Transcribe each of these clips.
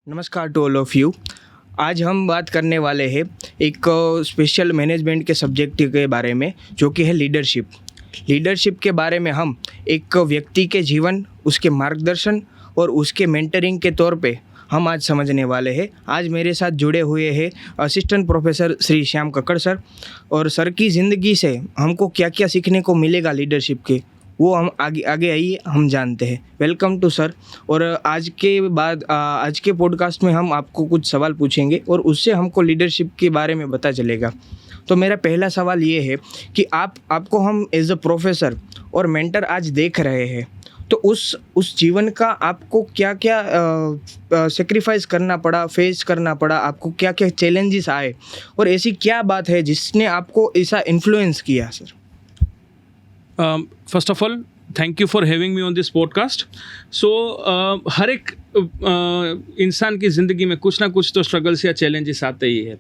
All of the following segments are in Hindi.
नमस्कार टू ऑल ऑफ यू। आज हम बात करने वाले हैं एक स्पेशल मैनेजमेंट के सब्जेक्ट के बारे में, जो कि है लीडरशिप। लीडरशिप के बारे में हम एक व्यक्ति के जीवन, उसके मार्गदर्शन और उसके मेंटरिंग के तौर पे हम आज समझने वाले हैं। आज मेरे साथ जुड़े हुए हैं assistant professor Shri Shyam Kakkar sir, और सर की ज़िंदगी से हमको क्या क्या सीखने को मिलेगा लीडरशिप के, वो हम आगे आइए हम जानते हैं। Welcome to sir. और आज के पॉडकास्ट में हम आपको कुछ सवाल पूछेंगे और उससे हमको लीडरशिप के बारे में पता चलेगा। तो मेरा पहला सवाल ये है कि आपको हम एज अ प्रोफेसर और मेंटर आज देख रहे हैं, तो उस जीवन का आपको क्या क्या सेक्रीफाइस करना पड़ा, फेस करना पड़ा, आपको क्या क्या चैलेंजेस आए, और ऐसी क्या बात है जिसने आपको ऐसा इन्फ्लुएंस किया sir? First of all, thank you for having me on this podcast. So हर एक इंसान की ज़िंदगी में कुछ ना कुछ तो स्ट्रगल्स या चैलेंजेस आते ही है,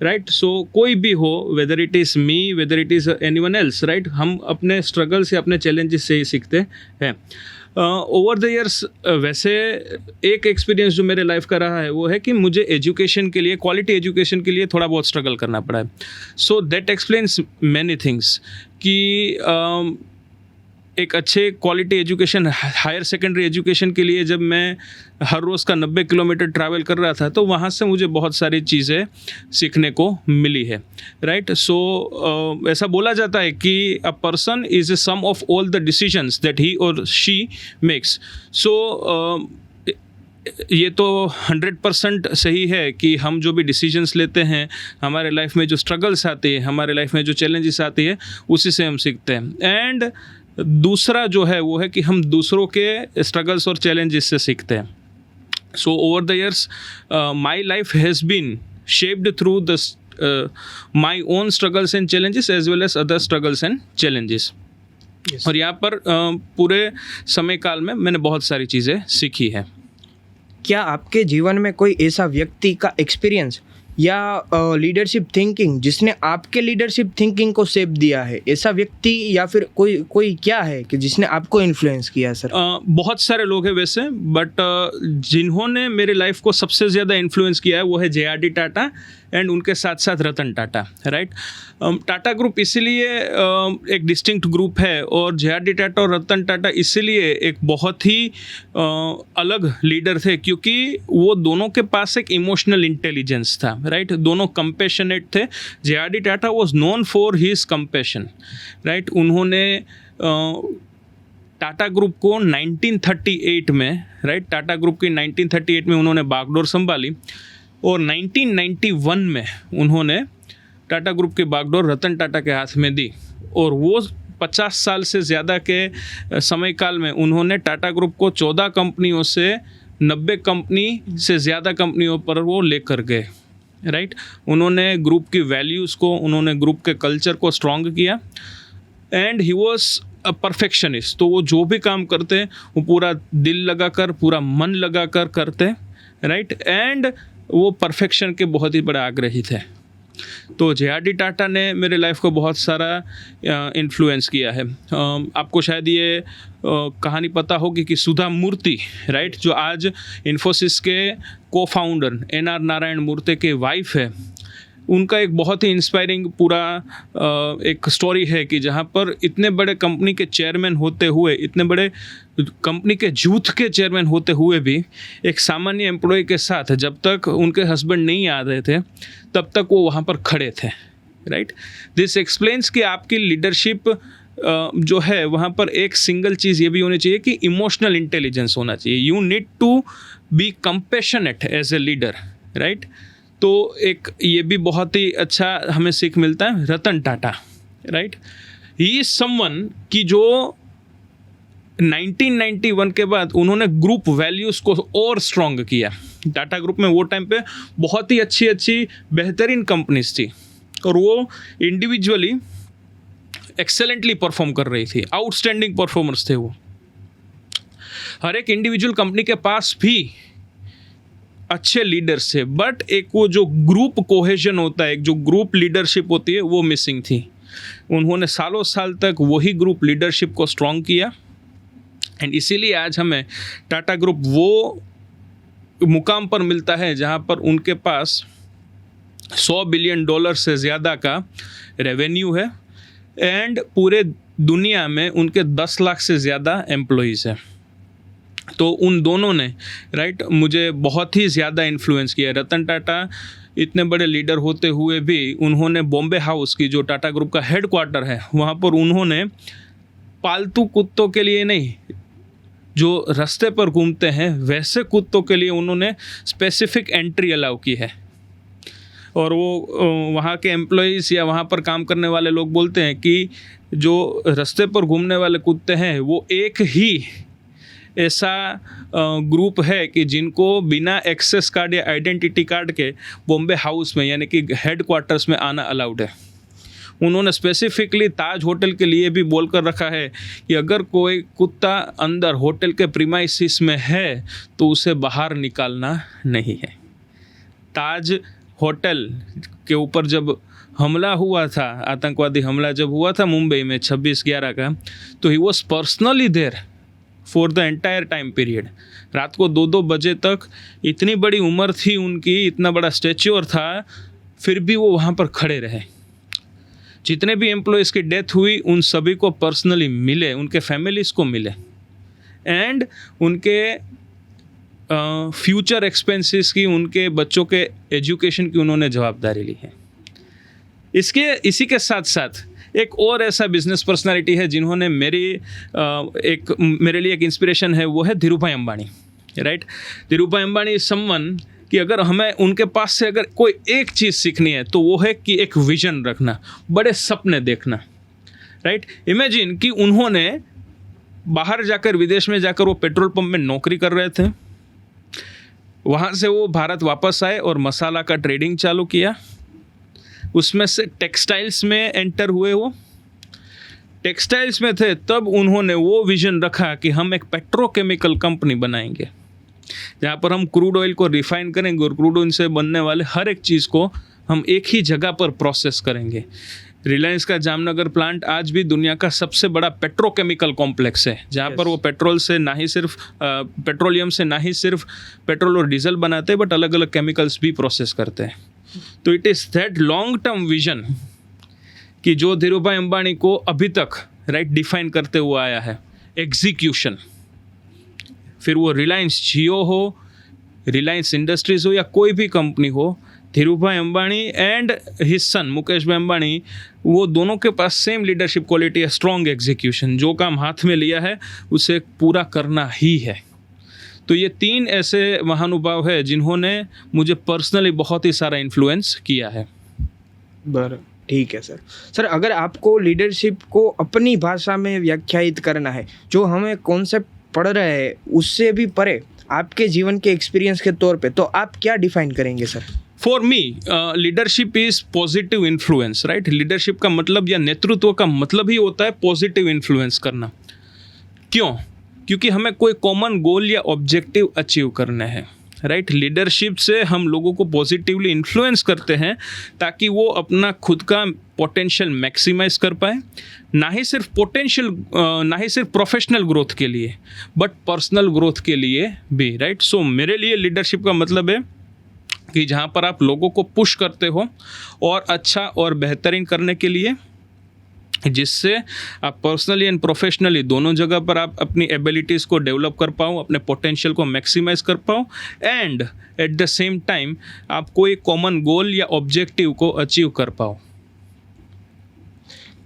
राइट? सो कोई भी हो, weather it is me, weather it is anyone else, right, हम अपने स्ट्रगल्स या अपने चैलेंजेस से ही सीखते हैं। ओवर द ईयर्स वैसे एक एक्सपीरियंस जो मेरे लाइफ का रहा है वो है कि मुझे एजुकेशन के लिए, क्वालिटी एजुकेशन के लिए थोड़ा बहुत स्ट्रगल करना पड़ा है। So that explains many things कि एक अच्छे quality education, higher secondary education के लिए जब मैं हर रोज़ का 90 किलोमीटर ट्रैवल कर रहा था, तो वहाँ से मुझे बहुत सारी चीज़ें सीखने को मिली है, राइट? सो ऐसा बोला जाता है कि a person is a sum of all the decisions that he और शी मेक्स। सो ये तो 100% सही है कि हम जो भी डिसीजंस लेते हैं, हमारे लाइफ में जो स्ट्रगल्स आती है, हमारे लाइफ में जो चैलेंजेस आती है, उसी से हम सीखते हैं। एंड दूसरा जो है वो है कि हम दूसरों के स्ट्रगल्स और चैलेंजेस से सीखते हैं। So over the years my life has been shaped through the my own struggles and challenges as well as other struggles and challenges. और यहाँ पर पूरे समय काल में मैंने बहुत सारी चीज़ें सीखी है। क्या आपके जीवन में कोई ऐसा व्यक्ति का एक्सपीरियंस या लीडरशिप थिंकिंग जिसने आपके लीडरशिप थिंकिंग को शेप दिया है, ऐसा व्यक्ति या फिर कोई क्या है कि जिसने आपको इन्फ्लुएंस किया सर? बहुत सारे लोग हैं वैसे, बट जिन्होंने मेरे लाइफ को सबसे ज़्यादा इन्फ्लुएंस किया है वो है जे.आर.डी. टाटा एंड उनके साथ साथ रतन टाटा, राइट? टाटा ग्रुप इसीलिए एक डिस्टिंक्ट ग्रुप है, और जे.आर.डी. टाटा और रतन टाटा इसीलिए एक बहुत ही अलग लीडर थे क्योंकि वो दोनों के पास एक इमोशनल इंटेलिजेंस था, राइट? दोनों कंपैशनेट थे। JRD. Tata was known for his compassion, right? उन्होंने टाटा ग्रुप को 1938 में, राइट, टाटा ग्रुप की 1938 में उन्होंने बागडोर संभाली, और 1991 में उन्होंने टाटा ग्रुप की बागडोर रतन टाटा के हाथ में दी। और वो 50 साल से ज़्यादा के समय काल में उन्होंने टाटा ग्रुप को 14 कंपनियों से 90 कंपनी से ज़्यादा कंपनियों पर वो लेकर गए, राइट? उन्होंने ग्रुप की वैल्यूज़ को, उन्होंने ग्रुप के कल्चर को स्ट्रॉन्ग किया, and he was a perfectionist. तो वो जो भी काम करते वो पूरा दिल लगाकर, पूरा मन लगाकर करते, राइट? एंड वो परफेक्शन के बहुत ही बड़े आग्रही थे। तो जे.आर.डी. टाटा ने मेरे लाइफ को बहुत सारा इन्फ्लुएंस किया है। आपको शायद ये कहानी पता होगी कि सुधा मूर्ति, राइट, जो आज इन्फोसिस के को-फाउंडर एन.आर. नारायण मूर्ति के वाइफ है, उनका एक बहुत ही इंस्पायरिंग पूरा एक स्टोरी है कि जहाँ पर इतने बड़े कंपनी के चेयरमैन होते हुए, इतने बड़े कंपनी के जूथ के चेयरमैन होते हुए भी एक सामान्य एम्प्लॉय के साथ जब तक उनके हस्बैंड नहीं आ रहे थे तब तक वो वहाँ पर खड़े थे, राइट? दिस एक्सप्लेन्स कि आपकी लीडरशिप जो है वहाँ पर एक सिंगल चीज़ ये भी होनी चाहिए कि इमोशनल इंटेलिजेंस होना चाहिए। You need to be compassionate as a leader, right? तो एक ये भी बहुत ही अच्छा हमें सीख मिलता है Ratan Tata, right? He is someone कि जो 1991 के बाद उन्होंने ग्रुप वैल्यूज़ को और स्ट्रॉन्ग किया। टाटा ग्रुप में वो टाइम पे बहुत ही अच्छी बेहतरीन कंपनीज थी, और वो इंडिविजुअली एक्सेलेंटली परफॉर्म कर रही थी, आउटस्टैंडिंग परफॉर्मर्स थे वो। हर एक इंडिविजुअल कंपनी के पास भी अच्छे लीडर्स थे, बट एक वो जो ग्रुप कोहेजन होता है, एक जो ग्रुप लीडरशिप होती है, वो मिसिंग थी। उन्होंने सालों साल तक वही ग्रुप लीडरशिप को स्ट्रॉन्ग किया, एंड इसीलिए आज हमें टाटा ग्रुप मुकाम पर मिलता है जहाँ पर उनके पास $100 बिलियन से ज़्यादा का रेवेन्यू है एंड पूरे दुनिया में उनके 10 लाख से ज़्यादा एम्प्लॉइज़ हैं। तो उन दोनों ने राइट मुझे बहुत ही ज़्यादा इन्फ्लुएंस किया। रतन टाटा इतने बड़े लीडर होते हुए भी उन्होंने बॉम्बे हाउस की जो टाटा ग्रुप का हेड क्वार्टर है वहाँ पर उन्होंने पालतू कुत्तों के लिए नहीं, जो रास्ते पर घूमते हैं वैसे कुत्तों के लिए उन्होंने स्पेसिफिक एंट्री अलाउ की है। और वो वहाँ के एम्प्लॉइज़ या वहाँ पर काम करने वाले लोग बोलते हैं कि जो रास्ते पर घूमने वाले कुत्ते हैं वो एक ही ऐसा ग्रुप है कि जिनको बिना एक्सेस कार्ड या आइडेंटिटी कार्ड के बॉम्बे हाउस में यानी कि हेड क्वार्टर्स में आना अलाउड है। उन्होंने स्पेसिफिकली ताज होटल के लिए भी बोल कर रखा है कि अगर कोई कुत्ता अंदर होटल के प्रीमाइसिस में है तो उसे बाहर निकालना नहीं है। ताज होटल के ऊपर जब हमला हुआ था, आतंकवादी हमला जब हुआ था मुंबई में 26/11 का, तो he was personally there for the entire time period. रात को 2-2 बजे तक, इतनी बड़ी उम्र थी उनकी, इतना बड़ा स्टैच्यूर था, फिर भी वो वहाँ पर खड़े रहे। जितने भी एम्प्लॉयज़ की डेथ हुई उन सभी को पर्सनली मिले, उनके फैमिलीज़ को मिले एंड उनके फ्यूचर एक्सपेंसेस की, उनके बच्चों के एजुकेशन की उन्होंने जवाबदारी ली है। इसी के साथ साथ एक और ऐसा बिजनेस पर्सनालिटी है जिन्होंने मेरे लिए एक इंस्पिरेशन है, वो है Dhirubhai Ambani. Right, Dhirubhai Ambani is someone कि अगर हमें उनके पास से अगर कोई एक चीज़ सीखनी है तो वो है कि एक विजन रखना, बड़े सपने देखना। राइट, इमेजिन कि उन्होंने बाहर जाकर, विदेश में जाकर वो पेट्रोल पंप में नौकरी कर रहे थे, वहाँ से वो भारत वापस आए और मसाला का ट्रेडिंग चालू किया, उसमें से टेक्सटाइल्स में एंटर हुए। वो टेक्सटाइल्स में थे तब उन्होंने वो विजन रखा कि हम एक पेट्रोकेमिकल कंपनी बनाएंगे जहाँ पर हम क्रूड ऑयल को रिफाइन करेंगे और क्रूड ऑयल से बनने वाले हर एक चीज़ को हम एक ही जगह पर प्रोसेस करेंगे। रिलायंस का जामनगर प्लांट आज भी दुनिया का सबसे बड़ा पेट्रोकेमिकल कॉम्प्लेक्स है, जहाँ पर वो पेट्रोलियम से ना ही सिर्फ पेट्रोल और डीजल बनाते हैं बट अलग अलग केमिकल्स भी प्रोसेस करते हैं। तो it is that long term vision कि जो धीरूभाई अंबानी को अभी तक राइट डिफाइन करते हुए आया है, एग्जीक्यूशन। फिर वो रिलायंस जियो हो, रिलायंस इंडस्ट्रीज हो या कोई भी कंपनी हो, Dhirubhai Ambani and his son Mukesh भाई अंबानी, वो दोनों के पास सेम लीडरशिप क्वालिटी है, स्ट्रॉन्ग एग्जीक्यूशन। जो काम हाथ में लिया है उसे पूरा करना ही है। तो ये 3 ऐसे महानुभाव है जिन्होंने मुझे पर्सनली बहुत ही सारा इन्फ्लुएंस किया है। बराबर, ठीक है सर, अगर आपको लीडरशिप को अपनी भाषा में व्याख्यायित करना है, जो हमें कॉन्सेप्ट पढ़ रहे हैं उससे भी परे आपके जीवन के एक्सपीरियंस के तौर पे, तो आप क्या डिफाइन करेंगे sir? For me leadership is positive influence. Right, leadership का मतलब या नेतृत्व का मतलब ही होता है पॉजिटिव इन्फ्लुएंस करना। क्यों? क्योंकि हमें कोई कॉमन गोल या ऑब्जेक्टिव अचीव करना है। राइट, लीडरशिप से हम लोगों को पॉजिटिवली इन्फ्लुएंस करते हैं ताकि वो अपना खुद का पोटेंशियल मैक्सिमाइज कर पाए, ना ही सिर्फ प्रोफेशनल ग्रोथ के लिए बट पर्सनल ग्रोथ के लिए भी। राइट, सो मेरे लिए लीडरशिप का मतलब है कि जहाँ पर आप लोगों को पुश करते हो और अच्छा और बेहतरीन करने के लिए, जिससे आप पर्सनली एंड प्रोफेशनली दोनों जगह पर आप अपनी एबिलिटीज़ को डेवलप कर पाओ, अपने पोटेंशियल को मैक्सिमाइज कर पाओ and at the same time आप कोई कॉमन गोल या ऑब्जेक्टिव को अचीव कर पाओ।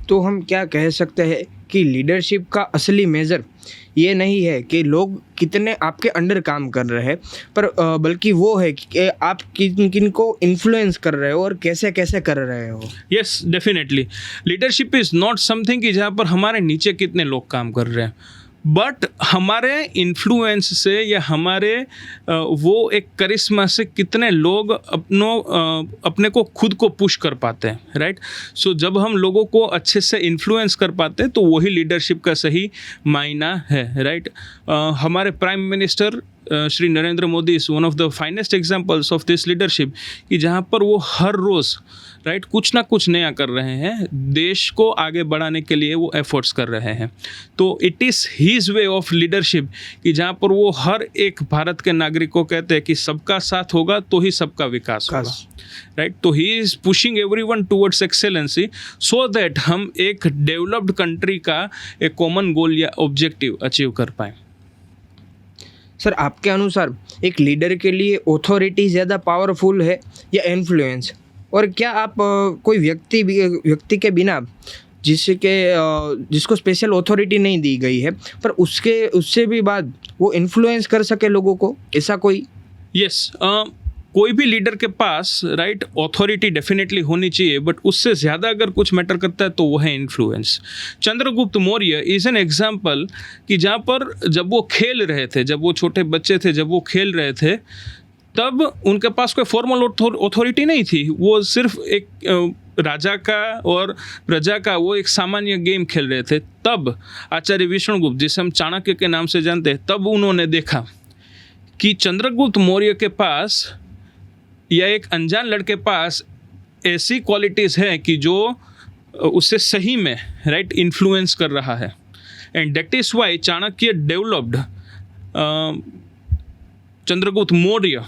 तो हम क्या कह सकते हैं कि लीडरशिप का असली मेज़र ये नहीं है कि लोग कितने आपके अंडर काम कर रहे हैं, पर बल्कि वो है कि आप किन किन को इन्फ्लुएंस कर रहे हो और कैसे कैसे कर रहे हो। Yes, definitely leadership is not something कि जहाँ पर हमारे नीचे कितने लोग काम कर रहे हैं, बट हमारे इन्फ्लुएंस से या हमारे वो एक करिश्मा से कितने लोग अपने को खुद को पुश कर पाते हैं। राइट, सो जब हम लोगों को अच्छे से इन्फ्लुएंस कर पाते हैं तो वही लीडरशिप का सही मायना है। राइट, हमारे prime minister Shri Narendra Modi is one of the finest examples of this leadership, कि जहाँ पर वो हर रोज़ राइट कुछ ना कुछ नया कर रहे हैं, देश को आगे बढ़ाने के लिए वो एफर्ट्स कर रहे हैं। तो it is his way of leadership, कि जहाँ पर वो हर एक भारत के नागरिक को कहते हैं कि सबका साथ होगा तो ही सबका विकास होगा, राइट। तो he is pushing everyone towards excellency, so that हम एक डेवलप्ड कंट्री का एक कॉमन गोल या ऑब्जेक्टिव अचीव कर पाएँ। सर, आपके अनुसार एक लीडर के लिए ऑथोरिटी ज़्यादा पावरफुल है या इन्फ्लुएंस? और क्या आप कोई व्यक्ति के बिना जिसको स्पेशल ऑथोरिटी नहीं दी गई है पर उससे भी बाद वो इन्फ्लुएंस कर सके लोगों को, ऐसा कोई? यस, कोई भी लीडर के पास राइट ऑथोरिटी डेफिनेटली होनी चाहिए, बट उससे ज़्यादा अगर कुछ मैटर करता है तो वो है influence. Chandragupta Maurya is an example, कि जहाँ पर जब वो खेल रहे थे, जब वो छोटे बच्चे थे, जब वो खेल रहे थे, तब उनके पास कोई फॉर्मल ऑथोरिटी नहीं थी। वो सिर्फ एक राजा का और प्रजा का वो एक सामान्य गेम खेल रहे थे। तब आचार्य विष्णुगुप्त, जिसे हम चाणक्य के नाम से जानते हैं, तब उन्होंने देखा कि चंद्रगुप्त मौर्य के पास या एक अनजान लड़के पास ऐसी क्वालिटीज़ हैं कि जो उससे सही में राइट इन्फ्लुएंस कर रहा है। And that is why Chanakya developed Chandragupta Maurya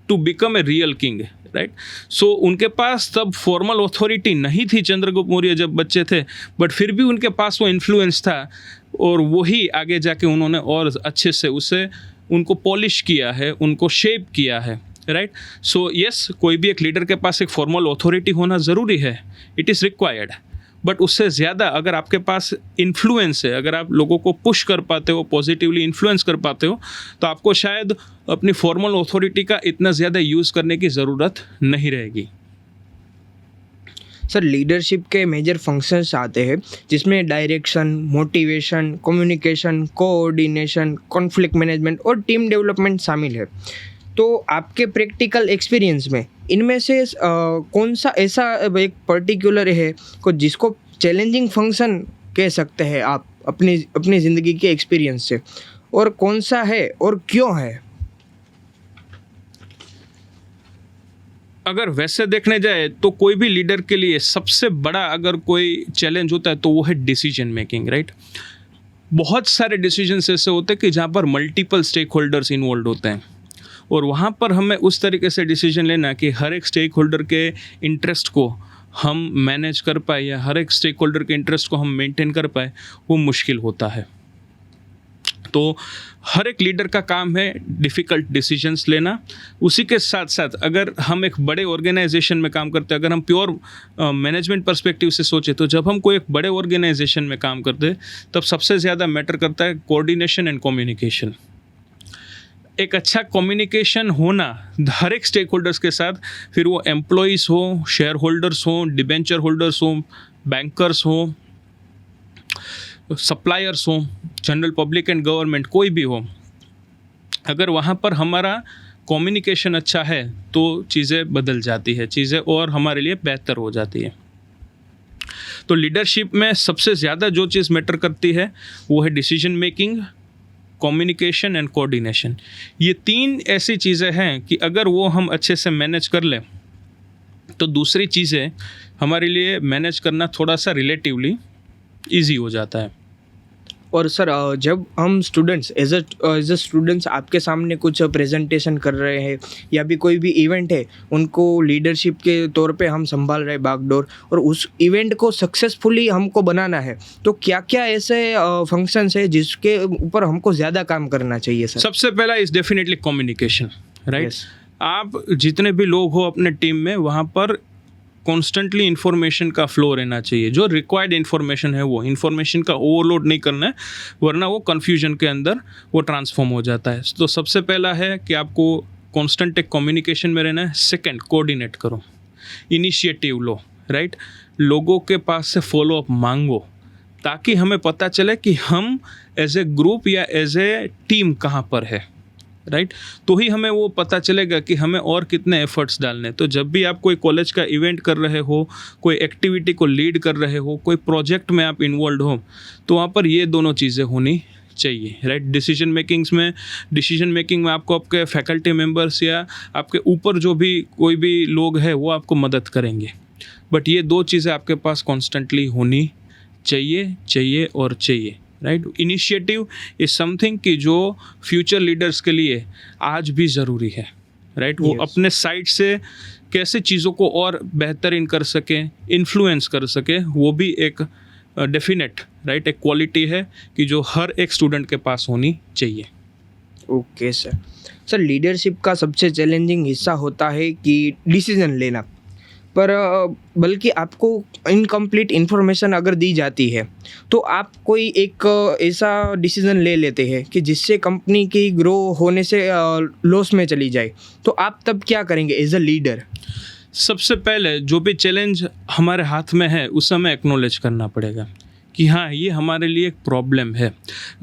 to become a real king, right. So उनके पास तब फॉर्मल ऑथोरिटी नहीं थी चंद्रगुप्त मौर्य जब बच्चे थे, बट फिर भी उनके पास वो इन्फ्लुएंस था, और वही आगे जाके उन्होंने और अच्छे से उसे उनको पॉलिश किया है, उनको शेप किया है, राइट। सो यस, कोई भी एक लीडर के पास एक फॉर्मल ऑथोरिटी होना ज़रूरी है, इट इज़ रिक्वायर्ड, बट उससे ज़्यादा अगर आपके पास इन्फ्लुएंस है, अगर आप लोगों को पुश कर पाते हो, पॉजिटिवली इन्फ्लुएंस कर पाते हो, तो आपको शायद अपनी फॉर्मल ऑथोरिटी का इतना ज़्यादा यूज़ करने की ज़रूरत नहीं रहेगी। सर, लीडरशिप के मेजर फंक्शंस आते हैं जिसमें direction, motivation, communication, coordination, conflict management और टीम डेवलपमेंट शामिल है। तो आपके प्रैक्टिकल एक्सपीरियंस में इनमें से कौन सा ऐसा एक पर्टिकुलर है को जिसको चैलेंजिंग फंक्शन कह सकते हैं आप अपनी ज़िंदगी के एक्सपीरियंस से, और कौन सा है और क्यों है? अगर वैसे देखने जाए तो कोई भी लीडर के लिए सबसे बड़ा अगर कोई चैलेंज होता है तो वो है डिसीजन मेकिंग, राइट। बहुत सारे डिसीजंस ऐसे होते हैं कि जहाँ पर मल्टीपल स्टेक होल्डर्स इन्वॉल्व होते हैं, और वहाँ पर हमें उस तरीके से डिसीजन लेना कि हर एक स्टेक होल्डर के इंटरेस्ट को हम मैनेज कर पाए या हर एक स्टेक होल्डर के इंटरेस्ट को हम मेंटेन कर पाए, वो मुश्किल होता है। तो हर एक लीडर का काम है डिफ़िकल्ट डिसीजंस लेना। उसी के साथ साथ अगर हम एक बड़े ऑर्गेनाइजेशन में काम करते हैं, अगर हम प्योर मैनेजमेंट पर्सपेक्टिव से सोचें, तो जब हम कोई एक बड़े ऑर्गेनाइजेशन में काम करते हैं तब सबसे ज़्यादा मैटर करता है कोऑर्डिनेशन एंड कम्युनिकेशन। एक अच्छा कम्युनिकेशन होना हर एक स्टेक होल्डर्स के साथ, फिर वो एम्प्लॉइज़ हो, शेयर होल्डर्स हो, डिबेंचर होल्डर्स हो, बैंकर्स हो, सप्लायर्स हो, जनरल पब्लिक एंड गवर्नमेंट, कोई भी हो, अगर वहाँ पर हमारा कम्युनिकेशन अच्छा है तो चीज़ें बदल जाती है, चीज़ें और हमारे लिए बेहतर हो जाती है। तो लीडरशिप में सबसे ज़्यादा जो चीज़ मैटर करती है वो है decision making, communication and coordination. ये तीन ऐसी चीज़ें हैं कि अगर वो हम अच्छे से मैनेज कर लें तो दूसरी चीज़ें हमारे लिए मैनेज करना थोड़ा सा रिलेटिवली ईजी हो जाता है। और सर, जब हम स्टूडेंट्स एज अ स्टूडेंट्स आपके सामने कुछ प्रेजेंटेशन कर रहे हैं या भी कोई भी इवेंट है, उनको लीडरशिप के तौर पे हम संभाल रहे हैं बागडोर, और उस इवेंट को सक्सेसफुली हमको बनाना है, तो क्या क्या ऐसे फंक्शंस है जिसके ऊपर हमको ज़्यादा काम करना चाहिए सर? सबसे पहला इज़ डेफिनेटली कम्युनिकेशन, राइट। आप जितने भी लोग हो अपने टीम में, वहाँ पर कॉन्स्टेंटली इन्फॉर्मेशन का फ्लो रहना चाहिए। जो रिक्वायर्ड इन्फॉर्मेशन है वो इन्फॉर्मेशन का ओवरलोड नहीं करना है, वरना वो कन्फ्यूजन के अंदर वो ट्रांसफॉर्म हो जाता है। तो सबसे पहला है कि आपको कॉन्स्टेंट एक कम्युनिकेशन में रहना है। सेकंड, कोऑर्डिनेट करो, इनिशिएटिव लो, राइट। लोगों के पास से फॉलो अप मांगो ताकि हमें पता चले कि हम एज ए ग्रुप या एज ए टीम कहाँ पर है, राइट। तो ही हमें वो पता चलेगा कि हमें और कितने एफर्ट्स डालने। तो जब भी आप कोई कॉलेज का इवेंट कर रहे हो, कोई एक्टिविटी को लीड कर रहे हो, कोई प्रोजेक्ट में आप इन्वॉल्व हो, तो वहाँ पर ये दोनों चीज़ें होनी चाहिए, राइट। डिसीजन मेकिंग में आपको आपके फैकल्टी मेंबर्स या आपके ऊपर जो भी कोई भी लोग हैं वो आपको मदद करेंगे, बट ये दो चीज़ें आपके पास कॉन्स्टेंटली होनी चाहिए और चाहिए, राइट। इनिशिएटिव इज समथिंग कि जो फ्यूचर लीडर्स के लिए आज भी ज़रूरी है, राइट। वो Yes. अपने साइड से कैसे चीज़ों को और बेहतरीन कर सके, इन्फ्लुएंस कर सके, वो भी एक डेफिनेट, राइट, एक क्वालिटी है कि जो हर एक स्टूडेंट के पास होनी चाहिए। ओके सर, लीडरशिप का सबसे चैलेंजिंग हिस्सा होता है कि डिसीजन लेना, पर बल्कि आपको इनकम्प्लीट इन्फॉर्मेशन अगर दी जाती है तो आप कोई एक ऐसा डिसीजन ले लेते हैं कि जिससे कंपनी की ग्रो होने से लॉस में चली जाए, तो आप तब क्या करेंगे एज अ लीडर? सबसे पहले जो भी चैलेंज हमारे हाथ में है उस हमें एक्नॉलेज करना पड़ेगा कि हाँ, ये हमारे लिए एक प्रॉब्लम है।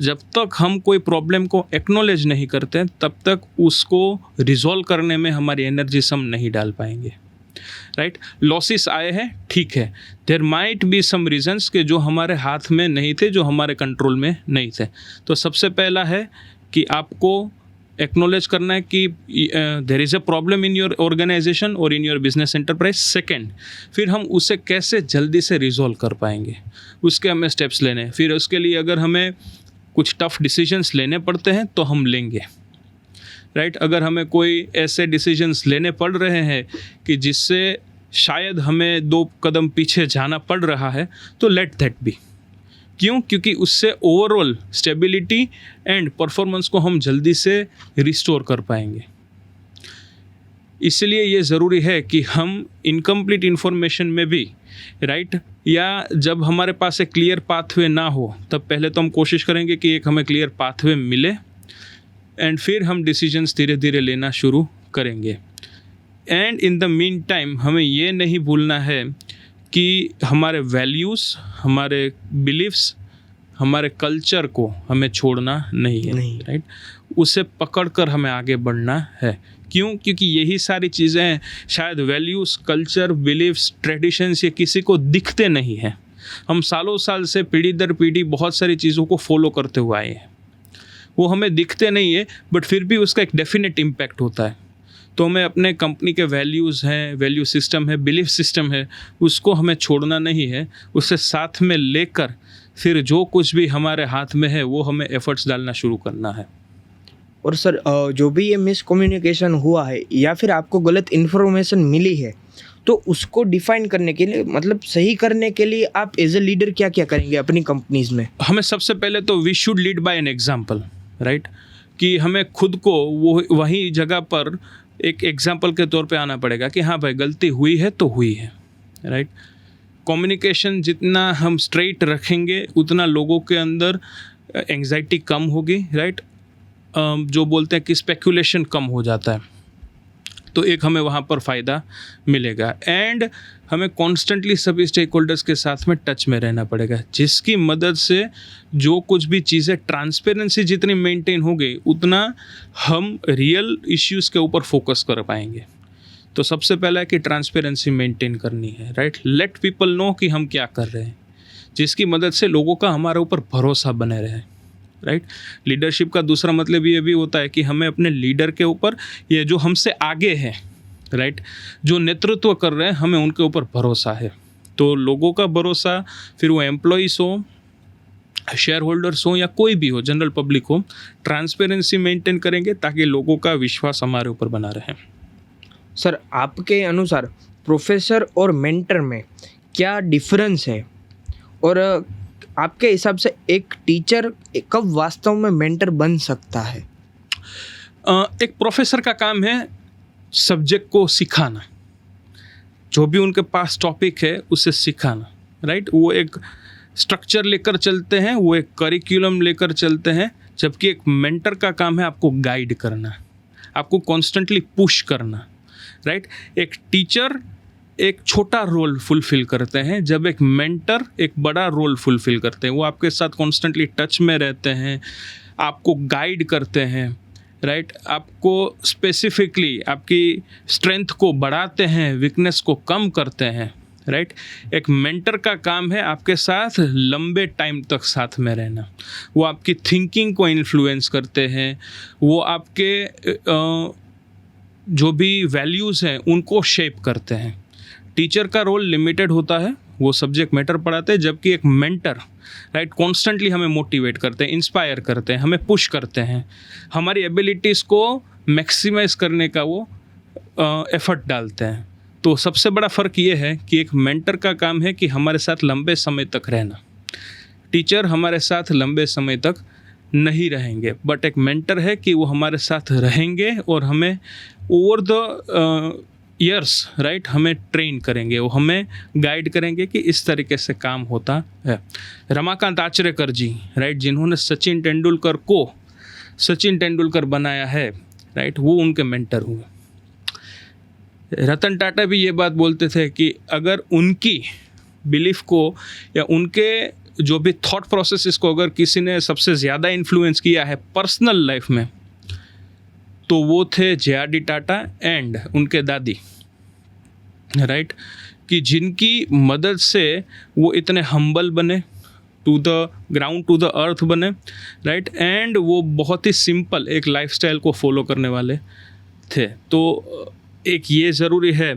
जब तक हम कोई प्रॉब्लम को एक्नॉलेज नहीं करते तब तक उसको रिजॉल्व करने में हमारी एनर्जी हम नहीं डाल पाएंगे, राइट। लॉसेस आए हैं, ठीक है, there might be some reasons के जो हमारे हाथ में नहीं थे, जो हमारे कंट्रोल में नहीं थे। तो सबसे पहला है कि आपको एक्नॉलेज करना है कि there is a problem in your organisation और in your business enterprise. Second, फिर हम उसे कैसे जल्दी से रिजॉल्व कर पाएंगे, उसके हमें स्टेप्स लेने हैं। फिर उसके लिए अगर हमें कुछ टफ डिसीजंस लेने पड़ते हैं तो हम लेंगे, राइट। अगर हमें कोई ऐसे डिसीजंस लेने पड़ रहे हैं कि जिससे शायद हमें 2 कदम पीछे जाना पड़ रहा है तो लेट दैट बी। क्यों? क्योंकि उससे ओवरऑल स्टेबिलिटी एंड परफॉर्मेंस को हम जल्दी से रिस्टोर कर पाएंगे। इसलिए ये ज़रूरी है कि हम इनकम्प्लीट इन्फॉर्मेशन में भी, राइट, या जब हमारे पास एक क्लियर पाथवे ना हो तब पहले तो हम कोशिश करेंगे कि एक हमें क्लियर पाथवे मिले एंड फिर हम डिसीजंस धीरे धीरे लेना शुरू करेंगे। And in the mean time हमें ये नहीं भूलना है कि हमारे वैल्यूज़, हमारे बिलीव्स, हमारे कल्चर को हमें छोड़ना नहीं है, राइट। उसे पकड़कर हमें आगे बढ़ना है। क्यों? क्योंकि यही सारी चीज़ें शायद वैल्यूज़, कल्चर, बिलीव्स, ट्रेडिशंस ये किसी को दिखते नहीं हैं। हम सालों साल से पीढ़ी दर पीढ़ी बहुत सारी चीज़ों को फॉलो करते हुए आए हैं, वो हमें दिखते नहीं है बट फिर भी उसका एक डेफिनेट इम्पैक्ट होता है। तो हमें अपने कंपनी के वैल्यूज़ हैं, वैल्यू सिस्टम है, बिलीफ सिस्टम है, उसको हमें छोड़ना नहीं है। उसे साथ में लेकर फिर जो कुछ भी हमारे हाथ में है वो हमें एफर्ट्स डालना शुरू करना है। और सर, जो भी ये मिसकम्युनिकेशन हुआ है या फिर आपको गलत इन्फॉर्मेशन मिली है तो उसको डिफाइन करने के लिए, मतलब सही करने के लिए आप एज ए लीडर क्या क्या करेंगे अपनी कंपनीज में? हमें सबसे पहले तो we should lead by an example, right, कि हमें खुद को वो वही जगह पर एक एग्जाम्पल के तौर पे आना पड़ेगा कि हाँ भाई, गलती हुई है तो हुई है, राइट। कम्युनिकेशन जितना हम स्ट्रेट रखेंगे उतना लोगों के अंदर एंग्जाइटी कम होगी, राइट। जो बोलते हैं कि स्पेकुलेशन कम हो जाता है, तो एक हमें वहाँ पर फ़ायदा मिलेगा। एंड हमें कॉन्स्टेंटली सभी स्टेक होल्डर्स के साथ में टच में रहना पड़ेगा, जिसकी मदद से जो कुछ भी चीज़ें, ट्रांसपेरेंसी जितनी मेंटेन होगी उतना हम रियल इश्यूज़ के ऊपर फोकस कर पाएंगे। तो सबसे पहला है कि ट्रांसपेरेंसी मेंटेन करनी है, राइट। लेट पीपल नो कि हम क्या कर रहे हैं, जिसकी मदद से लोगों का हमारे ऊपर भरोसा बने रहे, राइट। लीडरशिप का दूसरा मतलब ये भी होता है कि हमें अपने लीडर के ऊपर, ये जो हमसे आगे हैं, राइट, जो नेतृत्व कर रहे हैं, हमें उनके ऊपर भरोसा है। तो लोगों का भरोसा, फिर वो एम्प्लॉइज़ हो, शेयर होल्डर्स हो या कोई भी हो, जनरल पब्लिक हो, ट्रांसपेरेंसी मेंटेन करेंगे ताकि लोगों का विश्वास हमारे ऊपर बना रहे। सर, आपके अनुसार प्रोफेसर और मेंटर में क्या डिफरेंस है, और आपके हिसाब से एक टीचर कब वास्तव में मेंटर बन सकता है? एक प्रोफेसर का काम है सब्जेक्ट को सिखाना, जो भी उनके पास टॉपिक है उसे सिखाना, राइट। वो एक स्ट्रक्चर लेकर चलते हैं, वो एक करिकुलम लेकर चलते हैं, जबकि एक मेंटर का काम है आपको गाइड करना, आपको कॉन्स्टेंटली पुश करना, राइट। एक टीचर एक छोटा रोल फुलफ़िल करते हैं, जब एक मेंटर एक बड़ा रोल फुलफ़िल करते हैं। वो आपके साथ कॉन्स्टेंटली टच में रहते हैं, आपको गाइड करते हैं, राइट। आपको स्पेसिफिकली आपकी स्ट्रेंथ को बढ़ाते हैं, वीकनेस को कम करते हैं, राइट। एक मेंटर का काम है आपके साथ लंबे टाइम तक साथ में रहना। वो आपकी थिंकिंग को इन्फ्लुएंस करते हैं, वो आपके जो भी वैल्यूज़ हैं उनको शेप करते हैं। टीचर का रोल लिमिटेड होता है, वो सब्जेक्ट मैटर पढ़ाते हैं, जबकि एक मेंटर राइट कॉन्स्टेंटली हमें मोटिवेट करते हैं, इंस्पायर करते हैं, हमें पुश करते हैं, हमारी एबिलिटीज़ को मैक्सिमाइज करने का वो एफर्ट डालते हैं। तो सबसे बड़ा फ़र्क ये है कि एक मेंटर का काम है कि हमारे साथ लंबे समय तक रहना। टीचर हमारे साथ लंबे समय तक नहीं रहेंगे, बट एक मेंटर है कि वो हमारे साथ रहेंगे और हमें ओवर द ईयर्स राइट हमें ट्रेन करेंगे, वो हमें गाइड करेंगे कि इस तरीके से काम होता है। रमाकांत आचरेकर जी राइट, जिन्होंने सचिन तेंदुलकर बनाया है राइट, वो उनके मेंटर हुए। रतन टाटा भी ये बात बोलते थे कि अगर उनकी बिलीफ को या उनके जो भी थॉट प्रोसेसेस को अगर किसी ने सबसे ज़्यादा इन्फ्लुएंस किया है पर्सनल लाइफ में, तो वो थे जे.आर.डी. टाटा एंड उनके दादी राइट, कि जिनकी मदद से वो इतने हम्बल बने, to the ground to the earth बने राइट, एंड वो बहुत ही सिंपल एक लाइफस्टाइल को फॉलो करने वाले थे। तो एक ये ज़रूरी है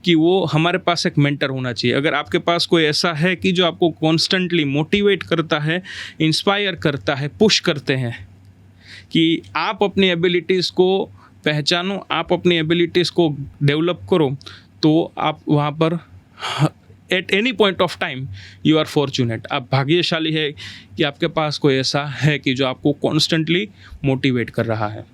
कि वो हमारे पास एक मेंटर होना चाहिए। अगर आपके पास कोई ऐसा है कि जो आपको कॉन्स्टेंटली मोटिवेट करता है, इंस्पायर करता है, पुश करते हैं कि आप अपनी एबिलिटीज़ को पहचानो, आप अपनी एबिलिटीज़ को डेवलप करो, तो आप वहाँ पर at any point of time you are fortunate. आप भाग्यशाली है कि आपके पास कोई ऐसा है कि जो आपको कॉन्स्टेंटली मोटिवेट कर रहा है।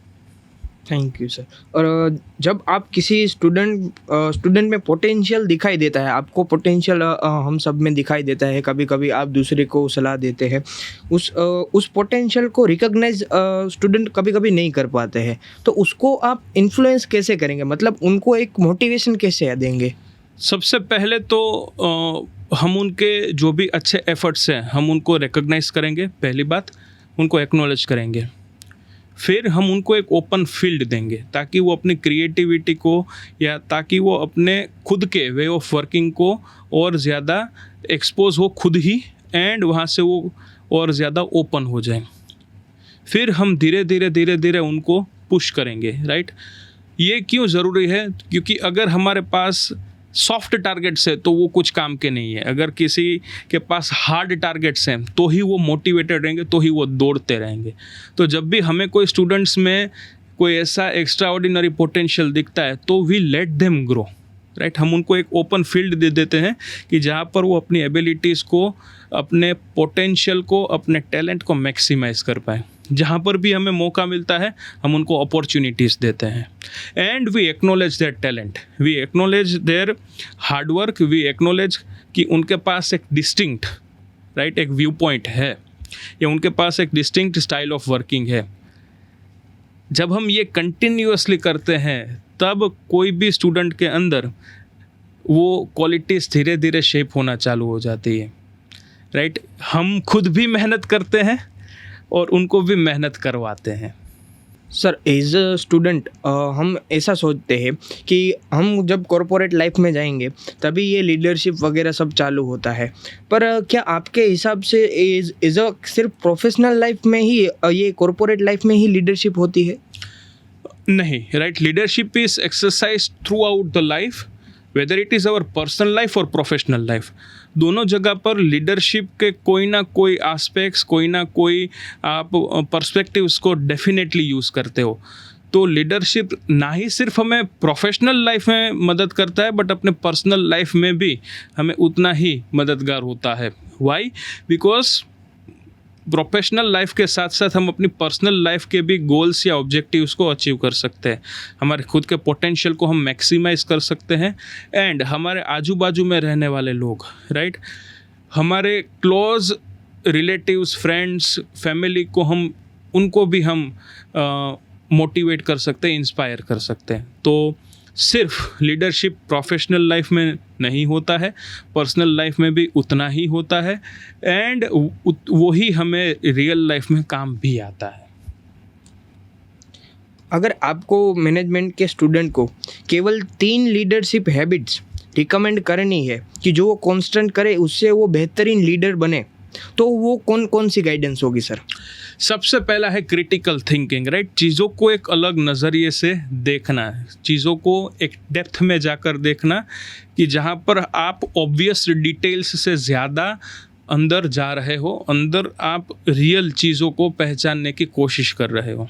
Thank you sir. और जब आप किसी स्टूडेंट में पोटेंशियल दिखाई देता है, आपको पोटेंशियल हम सब में दिखाई देता है, कभी कभी आप दूसरे को सलाह देते हैं, उस पोटेंशियल को रिकॉग्नाइज स्टूडेंट कभी कभी नहीं कर पाते हैं, तो उसको आप इन्फ्लुएंस कैसे करेंगे, मतलब उनको एक मोटिवेशन कैसे देंगे? सबसे पहले तो हम उनके जो भी अच्छे एफर्ट्स हैं हम उनको रिकॉग्नाइज करेंगे, पहली बात उनको एक्नॉलेज करेंगे। फिर हम उनको एक ओपन फील्ड देंगे ताकि वो अपनी क्रिएटिविटी को या ताकि वो अपने खुद के वे ऑफ वर्किंग को और ज़्यादा एक्सपोज हो खुद ही, एंड वहाँ से वो और ज़्यादा ओपन हो जाए। फिर हम धीरे धीरे उनको पुश करेंगे राइट। ये क्यों ज़रूरी है? क्योंकि अगर हमारे पास सॉफ्ट टारगेट्स है तो वो कुछ काम के नहीं है। अगर किसी के पास हार्ड टारगेट्स हैं तो ही वो मोटिवेटेड रहेंगे, तो ही वो दौड़ते रहेंगे। तो जब भी हमें कोई स्टूडेंट्स में कोई ऐसा एक्स्ट्रा ऑर्डिनरी पोटेंशियल दिखता है तो we let them grow right. हम उनको एक ओपन फील्ड दे देते हैं कि जहाँ पर वो अपनी एबिलिटीज़ को, अपने पोटेंशियल को, अपने टैलेंट को मैक्सिमाइज कर पाए। जहाँ पर भी हमें मौका मिलता है हम उनको अपॉर्चुनिटीज़ देते हैं, and we acknowledge their talent, we acknowledge their hard work, we acknowledge कि उनके पास एक डिस्टिंक्ट राइट एक व्यू पॉइंट है या उनके पास एक डिस्टिंक्ट स्टाइल ऑफ वर्किंग है। जब हम ये कंटिन्यूअसली करते हैं तब कोई भी स्टूडेंट के अंदर वो क्वालिटीज़ धीरे धीरे शेप होना चालू हो जाती है राइट। हम खुद भी मेहनत करते हैं और उनको भी मेहनत करवाते हैं। सर, एज अ स्टूडेंट हम ऐसा सोचते हैं कि हम जब कॉरपोरेट लाइफ में जाएंगे तभी ये लीडरशिप वगैरह सब चालू होता है, पर क्या आपके हिसाब से एज अ सिर्फ प्रोफेशनल लाइफ में ही ये कॉरपोरेट लाइफ में ही लीडरशिप होती है? नहीं right, leadership is exercise throughout the life, whether it is our personal life और प्रोफेशनल लाइफ। दोनों जगह पर लीडरशिप के कोई ना कोई एस्पेक्ट्स, कोई ना कोई आप पर्सपेक्टिव्स को डेफिनेटली यूज़ करते हो। तो लीडरशिप ना ही सिर्फ हमें प्रोफेशनल लाइफ में मदद करता है बट अपने पर्सनल लाइफ में भी हमें उतना ही मददगार होता है। वाई? बिकॉज प्रोफेशनल लाइफ के साथ साथ हम अपनी पर्सनल लाइफ के भी गोल्स या ऑब्जेक्टिव्स को अचीव कर सकते हैं, हमारे खुद के पोटेंशियल को हम मैक्सिमाइज कर सकते हैं, एंड हमारे आजू बाजू में रहने वाले लोग राइट, हमारे क्लोज रिलेटिव्स, फ्रेंड्स, फैमिली को हम उनको भी हम मोटिवेट कर सकते हैं, इंस्पायर कर सकते हैं। तो सिर्फ लीडरशिप प्रोफेशनल लाइफ में नहीं होता है, पर्सनल लाइफ में भी उतना ही होता है, एंड वही हमें रियल लाइफ में काम भी आता है। अगर आपको मैनेजमेंट के स्टूडेंट को केवल 3 लीडरशिप हैबिट्स रिकमेंड करनी है कि जो वो कांस्टेंट करे उससे वो बेहतरीन लीडर बने, तो वो कौन कौन सी गाइडेंस होगी सर? सबसे पहला है क्रिटिकल थिंकिंग, राइट। चीज़ों को एक अलग नज़रिए से देखना, चीज़ों को एक डेप्थ में जाकर देखना कि जहाँ पर आप ऑब्वियस डिटेल्स से ज़्यादा अंदर जा रहे हो, अंदर आप रियल चीज़ों को पहचानने की कोशिश कर रहे हो।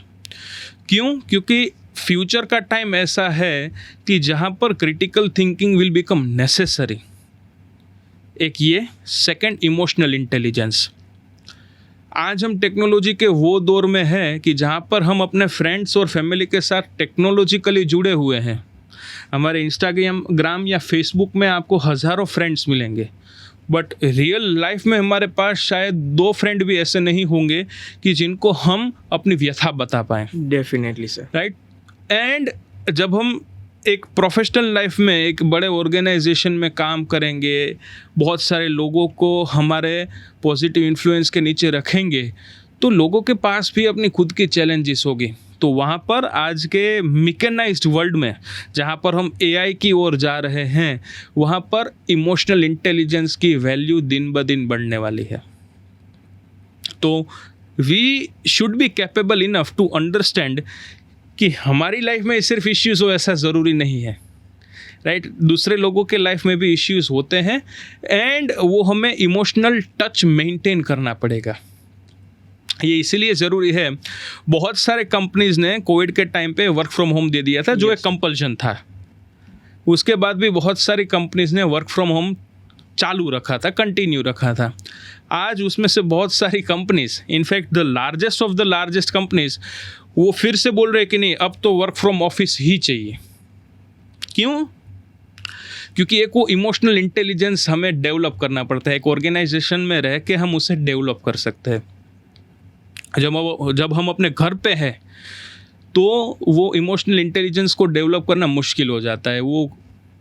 क्यों? क्योंकि फ्यूचर का टाइम ऐसा है कि जहाँ पर critical thinking will become necessary. एक ये, सेकंड इमोशनल इंटेलिजेंस। आज हम टेक्नोलॉजी के वो दौर में हैं कि जहाँ पर हम अपने फ्रेंड्स और फैमिली के साथ टेक्नोलॉजिकली जुड़े हुए हैं। हमारे इंस्टाग्राम या फेसबुक में आपको हज़ारों फ्रेंड्स मिलेंगे, बट रियल लाइफ में हमारे पास शायद 2 फ्रेंड भी ऐसे नहीं होंगे कि जिनको हम अपनी व्यथा बता पाएँ। Definitely sir, right. एंड जब हम एक प्रोफेशनल लाइफ में एक बड़े ऑर्गेनाइजेशन में काम करेंगे, बहुत सारे लोगों को हमारे पॉजिटिव इन्फ्लुएंस के नीचे रखेंगे, तो लोगों के पास भी अपनी खुद की चैलेंजेस होगी। तो वहाँ पर आज के मैकेनाइज्ड वर्ल्ड में जहाँ पर हम AI की ओर जा रहे हैं, वहाँ पर इमोशनल इंटेलिजेंस की वैल्यू दिन ब दिन बढ़ने वाली है। तो we should be capable enough to understand कि हमारी लाइफ में सिर्फ इश्यूज़ हो ऐसा ज़रूरी नहीं है, राइट। दूसरे लोगों के लाइफ में भी इश्यूज़ होते हैं एंड वो हमें इमोशनल टच मेंटेन करना पड़ेगा। ये इसीलिए ज़रूरी है, बहुत सारे कंपनीज़ ने कोविड के टाइम पे वर्क फ्रॉम होम दे दिया था, जो एक कंपल्शन था। उसके बाद भी बहुत सारी कंपनीज़ ने वर्क फ्रॉम होम चालू रखा था, कंटिन्यू रखा था। आज उसमें से बहुत सारी companies, in fact the largest of the largest companies, वो फिर से बोल रहे कि नहीं, अब तो वर्क फ्रॉम ऑफिस ही चाहिए। क्यों? क्योंकि एक वो इमोशनल इंटेलिजेंस हमें डेवलप करना पड़ता है। एक ऑर्गेनाइजेशन में रह के हम उसे डेवलप कर सकते हैं। जब हम अपने घर पे हैं तो वो इमोशनल इंटेलिजेंस को डेवलप करना मुश्किल हो जाता है। वो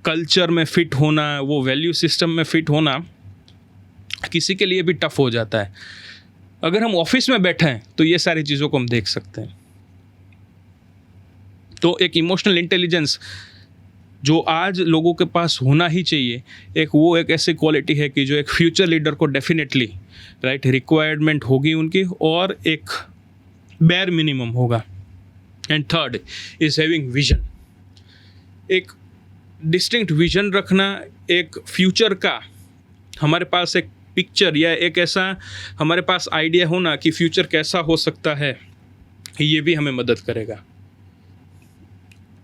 कल्चर में फिट होना, वो वैल्यू सिस्टम में फिट होना किसी के लिए भी टफ हो जाता है। अगर हम ऑफिस में बैठे हैं तो ये सारी चीज़ों को हम देख सकते हैं। तो एक इमोशनल इंटेलिजेंस जो आज लोगों के पास होना ही चाहिए, एक ऐसी क्वालिटी है कि जो एक फ्यूचर लीडर को डेफिनेटली राइट रिक्वायरमेंट होगी उनकी, और एक बेयर मिनिमम होगा। And third is having vision. एक डिस्टिंक्ट विजन रखना, एक फ्यूचर का हमारे पास एक पिक्चर या एक ऐसा हमारे पास आइडिया होना कि फ्यूचर कैसा हो सकता है, ये भी हमें मदद करेगा।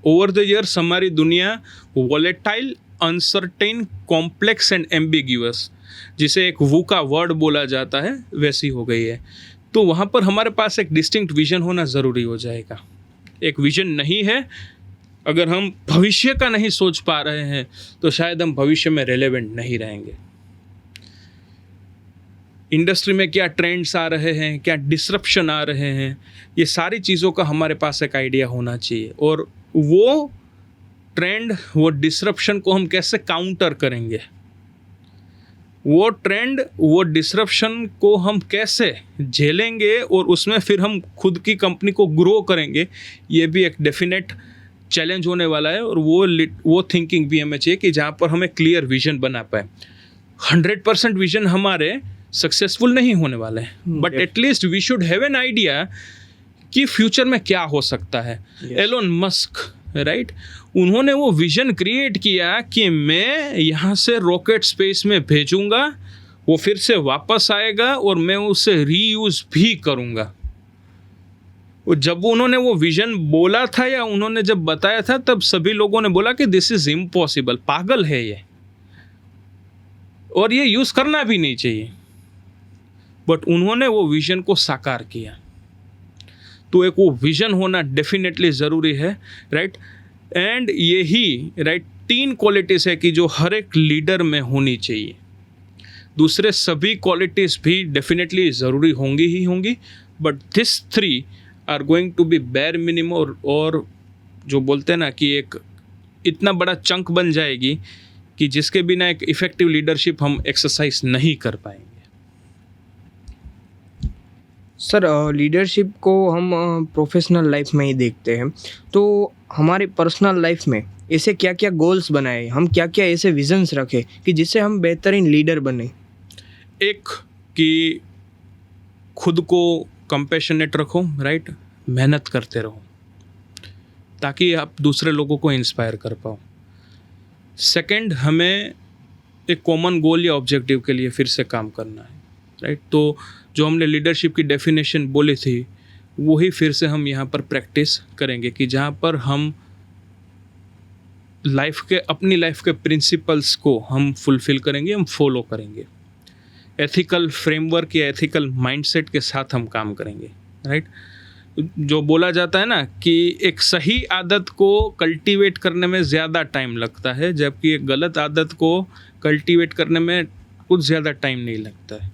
ओवर द ईयर्स हमारी दुनिया volatile, uncertain, complex and ambiguous, जिसे एक वू का वर्ड बोला जाता है, वैसी हो गई है। तो वहाँ पर हमारे पास एक डिस्टिंक्ट विजन होना ज़रूरी हो जाएगा। एक विजन नहीं है, अगर हम भविष्य का नहीं सोच पा रहे हैं तो शायद हम भविष्य में रेलेवेंट नहीं रहेंगे। इंडस्ट्री में क्या ट्रेंड्स आ रहे हैं, क्या डिसरप्शन आ रहे हैं, ये सारी चीज़ों का हमारे पास एक आइडिया होना चाहिए। और वो ट्रेंड, वो डिसरप्शन को हम कैसे काउंटर करेंगे, वो ट्रेंड, वो डिसरप्शन को हम कैसे झेलेंगे और उसमें फिर हम खुद की कंपनी को ग्रो करेंगे, ये भी एक डेफिनेट चैलेंज होने वाला है। और वो थिंकिंग भी हमें चाहिए कि जहाँ पर हमें क्लियर विजन बना पाए। 100% विजन हमारे सक्सेसफुल नहीं होने वाले हैं, but at least we should have an idea कि फ्यूचर में क्या हो सकता है। एलोन मस्क, राइट, उन्होंने वो विजन क्रिएट किया कि मैं यहाँ से रॉकेट स्पेस में भेजूंगा, वो फिर से वापस आएगा और मैं उसे रीयूज भी करूँगा। जब उन्होंने वो विजन बोला था या उन्होंने जब बताया था, तब सभी लोगों ने बोला कि दिस इज इम्पॉसिबल, पागल है ये, और ये यूज़ करना भी नहीं चाहिए। बट उन्होंने वो विजन को साकार किया। तो एक वो विजन होना डेफिनेटली ज़रूरी है, राइट। एंड यही राइट 3 क्वालिटीज़ है कि जो हर एक लीडर में होनी चाहिए। दूसरे सभी क्वालिटीज़ भी डेफिनेटली ज़रूरी होंगी ही होंगी, but this 3 are going to be bare minimum, और जो बोलते हैं ना कि एक इतना बड़ा चंक बन जाएगी कि जिसके बिना एक इफ़ेक्टिव लीडरशिप हम एक्सरसाइज नहीं कर पाएंगे। सर लीडरशिप को हम प्रोफेशनल लाइफ में ही देखते हैं, तो हमारी पर्सनल लाइफ में ऐसे क्या क्या गोल्स बनाए, हम क्या क्या ऐसे विजन्स रखें कि जिससे हम बेहतरीन लीडर बने। एक कि खुद को कंपैशनेट रखो, राइट, मेहनत करते रहो ताकि आप दूसरे लोगों को इंस्पायर कर पाओ। सेकंड, हमें एक कॉमन गोल या ऑब्जेक्टिव के लिए फिर से काम करना है, राइट। तो जो हमने लीडरशिप की डेफिनेशन बोली थी वही फिर से हम यहाँ पर प्रैक्टिस करेंगे कि जहाँ पर हम अपनी लाइफ के प्रिंसिपल्स को हम फुलफिल करेंगे, हम फॉलो करेंगे, एथिकल फ्रेमवर्क या एथिकल माइंडसेट के साथ हम काम करेंगे, राइट। जो बोला जाता है ना कि एक सही आदत को कल्टीवेट करने में ज़्यादा टाइम लगता है, जबकि एक गलत आदत को कल्टीवेट करने में कुछ ज़्यादा टाइम नहीं लगता है।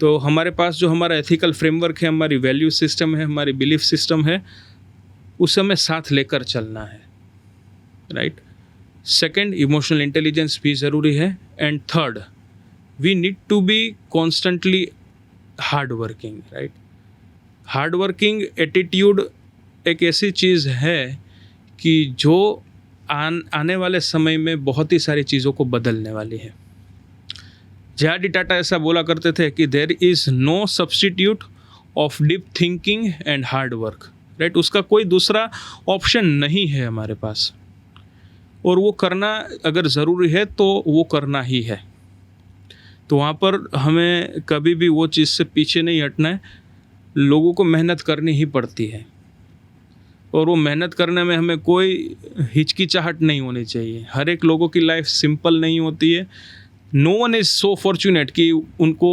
तो हमारे पास जो हमारा एथिकल फ्रेमवर्क है, हमारी वैल्यू सिस्टम है, हमारी बिलीफ सिस्टम है, उसे हमें साथ लेकर चलना है, राइट। सेकंड, इमोशनल इंटेलिजेंस भी ज़रूरी है। And third, we need to be constantly hard working, right. Hard working attitude एक ऐसी चीज़ है कि जो आने वाले समय में बहुत ही सारी चीज़ों को बदलने वाली है। जे.आर.डी. टाटा ऐसा बोला करते थे कि there is no substitute of deep thinking and hard work, right. उसका कोई दूसरा ऑप्शन नहीं है हमारे पास, और वो करना अगर ज़रूरी है तो वो करना ही है। तो वहाँ पर हमें कभी भी वो चीज़ से पीछे नहीं हटना है। लोगों को मेहनत करनी ही पड़ती है, और वो मेहनत करने में हमें कोई हिचकिचाहट नहीं होनी चाहिए। हर एक लोगों की लाइफ सिंपल नहीं होती है। No one is so fortunate कि उनको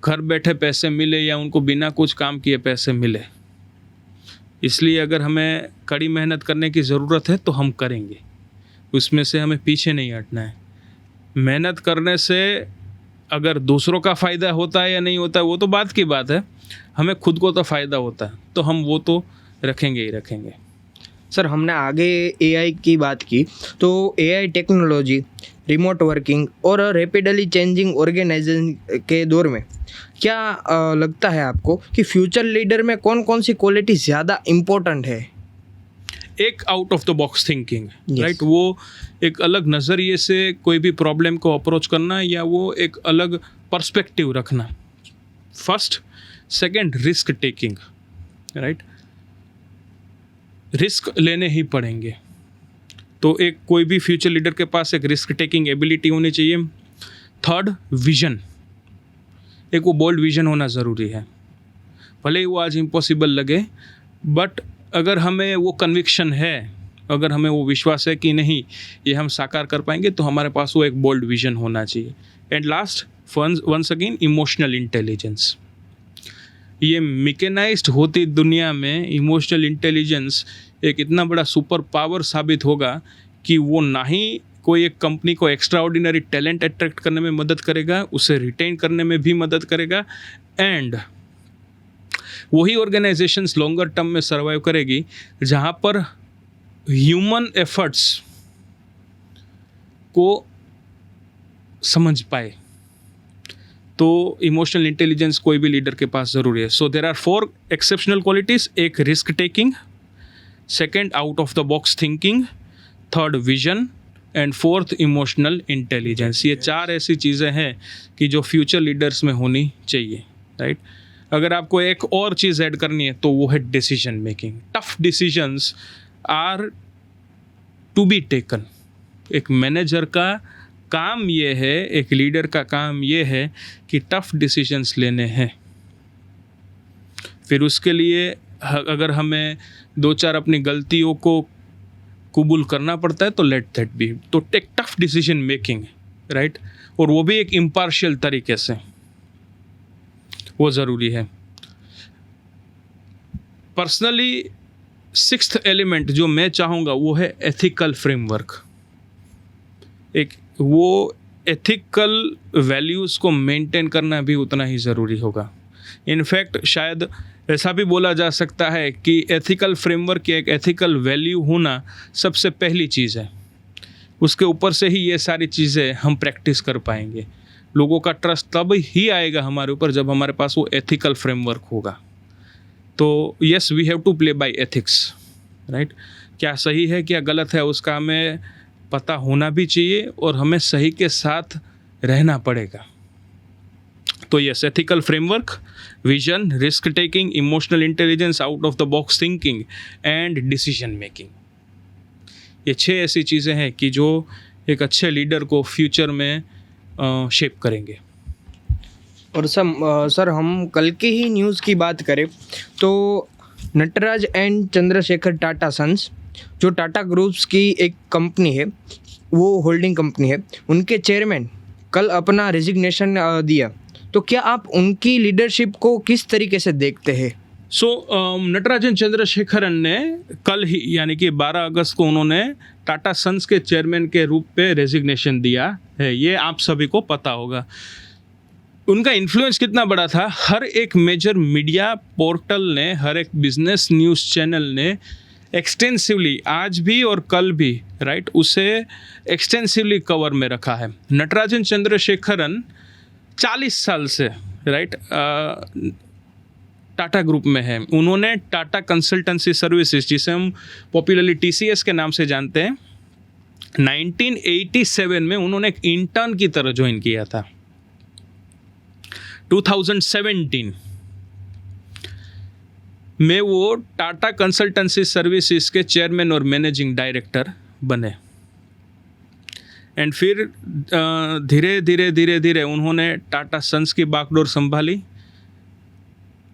घर बैठे पैसे मिले या उनको बिना कुछ काम किए पैसे मिले। इसलिए अगर हमें कड़ी मेहनत करने की ज़रूरत है तो हम करेंगे, उसमें से हमें पीछे नहीं हटना है। मेहनत करने से अगर दूसरों का फ़ायदा होता है या नहीं होता है वो तो बात की बात है, हमें खुद को तो फ़ायदा होता है, तो हम वो तो रखेंगे ही रखेंगे। सर हमने आगे एआई की बात की, तो एआई टेक्नोलॉजी, रिमोट वर्किंग और रैपिडली चेंजिंग ऑर्गेनाइजेशन के दौर में क्या लगता है आपको कि फ्यूचर लीडर में कौन कौन सी क्वालिटी ज़्यादा इम्पोर्टेंट है? एक out of the box thinking, Yes. Right. वो एक अलग नज़रिए से कोई भी प्रॉब्लम को अप्रोच करना, या वो एक अलग पर्सपेक्टिव रखना, first. Second, risk taking, right. Risk लेने ही पड़ेंगे, तो एक कोई भी फ्यूचर लीडर के पास एक रिस्क टेकिंग एबिलिटी होनी चाहिए। थर्ड, विजन, एक वो बोल्ड विजन होना ज़रूरी है। भले ही वो आज इम्पॉसिबल लगे, बट अगर हमें वो कन्विक्शन है, अगर हमें वो विश्वास है कि नहीं ये हम साकार कर पाएंगे, तो हमारे पास वो एक बोल्ड विजन होना चाहिए। And last, once again, emotional intelligence. ये मैकेनाइज्ड होती दुनिया में इमोशनल इंटेलिजेंस एक इतना बड़ा सुपर पावर साबित होगा कि वो ना ही कोई एक कंपनी को एक्स्ट्रा ऑर्डिनरी टैलेंट अट्रैक्ट करने में मदद करेगा, उसे रिटेन करने में भी मदद करेगा, एंड वही ऑर्गेनाइजेशंस लॉन्गर टर्म में सर्वाइव करेगी जहाँ पर ह्यूमन एफर्ट्स को समझ पाए। तो इमोशनल इंटेलिजेंस कोई भी लीडर के पास ज़रूरी है। सो देर आर 4 एक्सेप्शनल क्वालिटीज़। एक, risk taking. Second, out of the box thinking. Third, vision. And fourth, emotional intelligence. ये 4 ऐसी चीज़ें हैं कि जो फ्यूचर लीडर्स में होनी चाहिए, राइट। अगर आपको एक और चीज़ ऐड करनी है तो वो है decision making. Tough decisions are to be taken. एक मैनेजर का काम ये है, एक लीडर का काम ये है कि टफ डिसीजंस लेने हैं। फिर उसके लिए अगर हमें 2-4 अपनी गलतियों को कबूल करना पड़ता है तो लेट दैट बी। तो take tough decision making, right, और वो भी एक इम्पार्शियल तरीके से, वो ज़रूरी है। पर्सनली 6th एलिमेंट जो मैं चाहूँगा वो है एथिकल फ्रेमवर्क। एक वो एथिकल वैल्यूज़ को मेंटेन करना भी उतना ही ज़रूरी होगा। इनफैक्ट शायद ऐसा भी बोला जा सकता है कि एथिकल फ्रेमवर्क या एक एथिकल वैल्यू होना सबसे पहली चीज़ है, उसके ऊपर से ही ये सारी चीज़ें हम प्रैक्टिस कर पाएंगे। लोगों का ट्रस्ट तब ही आएगा हमारे ऊपर जब हमारे पास वो एथिकल फ्रेमवर्क होगा। तो yes, we have to play by ethics, right. क्या सही है क्या गलत है उसका हमें पता होना भी चाहिए और हमें सही के साथ रहना पड़ेगा। तो yes, ethical framework, vision, risk taking, emotional intelligence, out of the box thinking and decision making, ये 6 ऐसी चीज़ें हैं कि जो एक अच्छे लीडर को फ्यूचर में शेप करेंगे। और सर हम कल के ही न्यूज़ की बात करें तो नटराज एंड चंद्रशेखर टाटा सन्स, जो टाटा ग्रुप्स की एक कंपनी है, वो होल्डिंग कंपनी है, उनके चेयरमैन कल अपना रेजिग्नेशन दिया। तो क्या आप उनकी लीडरशिप को किस तरीके से देखते हैं? नटराजन चंद्रशेखरन ने कल ही यानी कि 12 अगस्त को उन्होंने टाटा सन्स के चेयरमैन के रूप पे रेजिग्नेशन दिया है, ये आप सभी को पता होगा। उनका इन्फ्लुएंस कितना बड़ा था, हर एक मेजर मीडिया पोर्टल ने, हर एक बिजनेस न्यूज़ चैनल ने एक्सटेंसिवली आज भी और कल भी, राइट, उसे एक्सटेंसिवली कवर में रखा है। नटराजन चंद्रशेखरन 40 साल से, राइट, टाटा ग्रुप में है। उन्होंने टाटा कंसल्टेंसी सर्विसेज, जिसे हम पॉपुलरली TCS के नाम से जानते हैं, 1987 में उन्होंने एक इंटर्न की तरह ज्वाइन किया था। 2017 में वो टाटा कंसल्टेंसी सर्विसेज के चेयरमैन और मैनेजिंग डायरेक्टर बने। एंड फिर धीरे धीरे उन्होंने टाटा सन्स की बागडोर संभाली।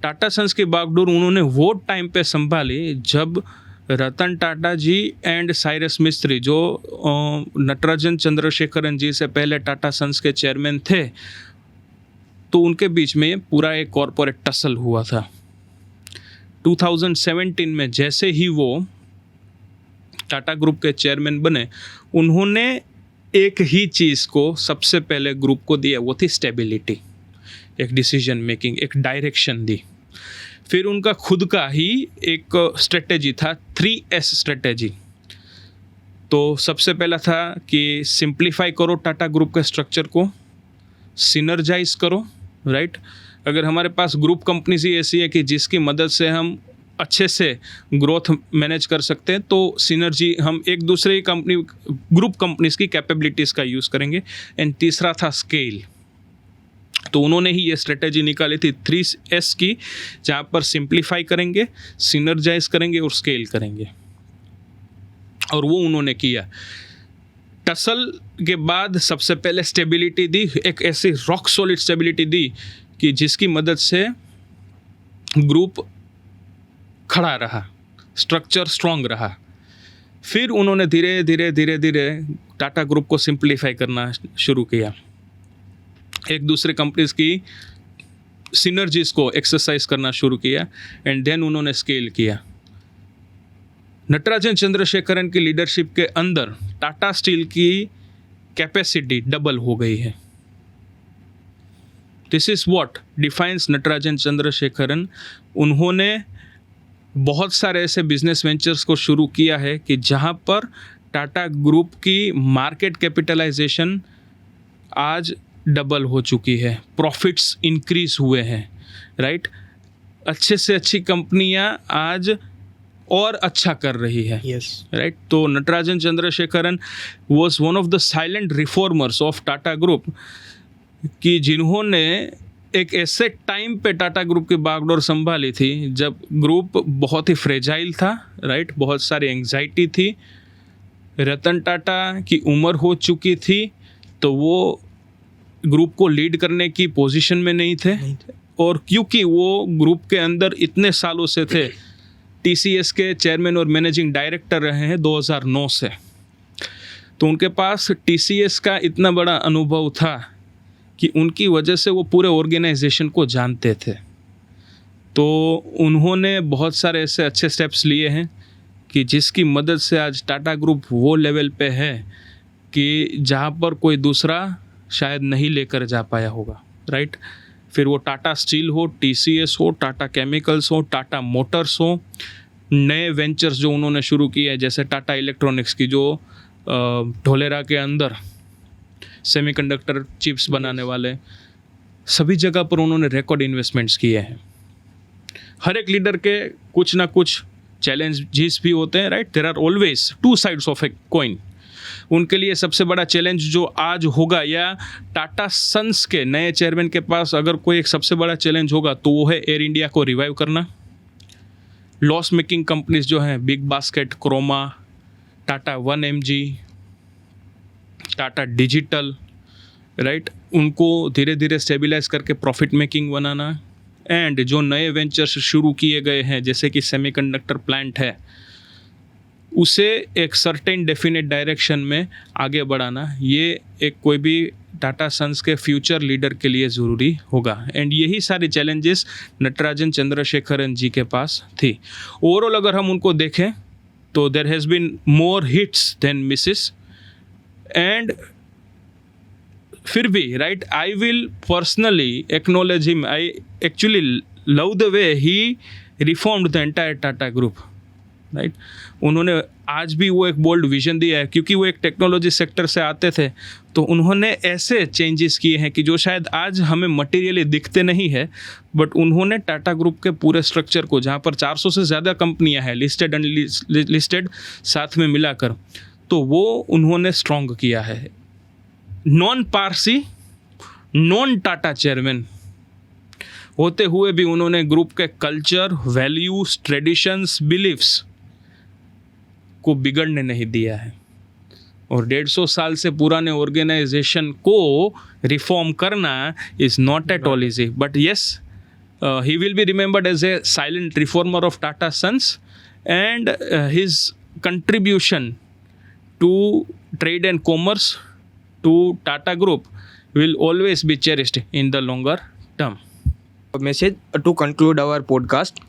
टाटा सन्स की बागडोर उन्होंने वो टाइम पे संभाली जब रतन टाटा जी एंड साइरस मिस्त्री, जो नटराजन चंद्रशेखरन जी से पहले टाटा सन्स के चेयरमैन थे, तो उनके बीच में पूरा एक कॉरपोरेट टसल हुआ था। 2017 में जैसे ही वो टाटा ग्रुप के चेयरमैन बने, उन्होंने एक ही चीज़ को सबसे पहले ग्रुप को दिया, वो थी स्टेबिलिटी, एक डिसीजन मेकिंग, एक डायरेक्शन दी। फिर उनका खुद का ही एक स्ट्रेटेजी था, 3S स्ट्रेटेजी। तो सबसे पहला था कि सिंप्लीफाई करो टाटा ग्रुप के स्ट्रक्चर को, सिनर्जाइज करो, राइट। अगर हमारे पास ग्रुप कंपनीज ही ऐसी है कि जिसकी मदद से हम अच्छे से ग्रोथ मैनेज कर सकते हैं, तो सिनर्जी, हम एक दूसरे कंपनी, ग्रुप कंपनीज की कैपेबिलिटीज़ का यूज़ करेंगे। एंड तीसरा था स्केल। तो उन्होंने ही ये स्ट्रेटेजी निकाली थी 3S की, जहाँ पर सिंप्लीफाई करेंगे, सिनर्जाइज करेंगे और स्केल करेंगे, और वो उन्होंने किया। टसल के बाद सबसे पहले स्टेबिलिटी दी, एक ऐसी रॉक सॉलिड स्टेबिलिटी दी कि जिसकी मदद से ग्रुप खड़ा रहा, स्ट्रक्चर स्ट्रॉन्ग रहा। फिर उन्होंने धीरे धीरे टाटा ग्रुप को सिंप्लीफाई करना शुरू किया, एक दूसरे कंपनीज की सिनर्जीज को एक्सरसाइज करना शुरू किया, एंड देन उन्होंने स्केल किया। नटराजन चंद्रशेखरन की लीडरशिप के अंदर टाटा स्टील की कैपेसिटी डबल हो गई है। This is what defines Natarajan Chandrasekaran. उन्होंने बहुत सारे ऐसे बिजनेस वेंचर्स को शुरू किया है कि जहां पर टाटा ग्रुप की मार्केट कैपिटलाइजेशन आज डबल हो चुकी है, प्रॉफिट्स इंक्रीज हुए हैं, राइट। अच्छे से अच्छी कंपनियां आज और अच्छा कर रही है, राइट। तो Natarajan Chandrasekaran was one of the silent reformers of Tata group, कि जिन्होंने एक ऐसे टाइम पे टाटा ग्रुप की बागडोर संभाली थी जब ग्रुप बहुत ही फ्रेजाइल था, राइट। बहुत सारी एंग्जाइटी थी, रतन टाटा की उम्र हो चुकी थी, तो वो ग्रुप को लीड करने की पोजीशन में नहीं थे। और क्योंकि वो ग्रुप के अंदर इतने सालों से थे, TCS के चेयरमैन और मैनेजिंग डायरेक्टर रहे हैं 2009 से, तो उनके पास TCS का इतना बड़ा अनुभव था कि उनकी वजह से वो पूरे ऑर्गेनाइजेशन को जानते थे। तो उन्होंने बहुत सारे ऐसे अच्छे स्टेप्स लिए हैं कि जिसकी मदद से आज टाटा ग्रुप वो लेवल पे है कि जहाँ पर कोई दूसरा शायद नहीं लेकर जा पाया होगा, राइट। फिर वो टाटा स्टील हो, TCS हो, टाटा केमिकल्स हो, टाटा मोटर्स हो, नए वेंचर्स जो उन्होंने शुरू किए हैं जैसे टाटा इलेक्ट्रॉनिक्स की, जो ढोलेरा के अंदर सेमीकंडक्टर चिप्स बनाने वाले, सभी जगह पर उन्होंने रिकॉर्ड इन्वेस्टमेंट्स किए हैं। हर एक लीडर के कुछ ना कुछ चैलेंजेस भी होते हैं, right. There are always two sides of a coin. उनके लिए सबसे बड़ा चैलेंज जो आज होगा, या टाटा सन्स के नए चेयरमैन के पास अगर कोई एक सबसे बड़ा चैलेंज होगा तो वो है एयर इंडिया को रिवाइव करना। लॉस मेकिंग कंपनीज जो हैं, Big Basket, Croma, Tata 1mg, Tata digital, right, उनको धीरे धीरे स्टेबलाइज करके प्रॉफिट मेकिंग बनाना। एंड जो नए वेंचर्स शुरू किए गए हैं जैसे कि सेमीकंडक्टर प्लांट है, उसे एक सर्टेन डेफिनेट डायरेक्शन में आगे बढ़ाना, ये एक कोई भी टाटा सन्स के फ्यूचर लीडर के लिए ज़रूरी होगा। एंड यही सारी चैलेंजेस नटराजन चंद्रशेखरन जी के पास थी। ओवरऑल अगर हम उनको देखें तो there has been more hits than misses. And फिर भी, right, I will personally acknowledge him. I actually love the way he reformed the entire Tata group, right. उन्होंने आज भी वो एक बोल्ड विजन दिया है, क्योंकि वो एक टेक्नोलॉजी सेक्टर से आते थे, तो उन्होंने ऐसे चेंजेस किए हैं कि जो शायद आज हमें मटेरियली दिखते नहीं है, बट उन्होंने टाटा ग्रुप के पूरे स्ट्रक्चर को, जहाँ पर 400 से ज़्यादा कंपनियां हैं, लिस्टेड अनलिस्टेड साथ में मिलाकर, तो वो उन्होंने स्ट्रॉन्ग किया है। Non Parsi, non Tata chairman होते हुए भी उन्होंने ग्रुप के कल्चर, वैल्यूज, ट्रेडिशंस, बिलीफ्स को बिगड़ने नहीं दिया है। और 150 साल से पुराने ऑर्गेनाइजेशन को रिफॉर्म करना is not at all easy, but yes, he will be remembered as a silent reformer of Tata Sons, and his contribution to trade and commerce, to Tata group will always be cherished in the longer term. Message to conclude our podcast.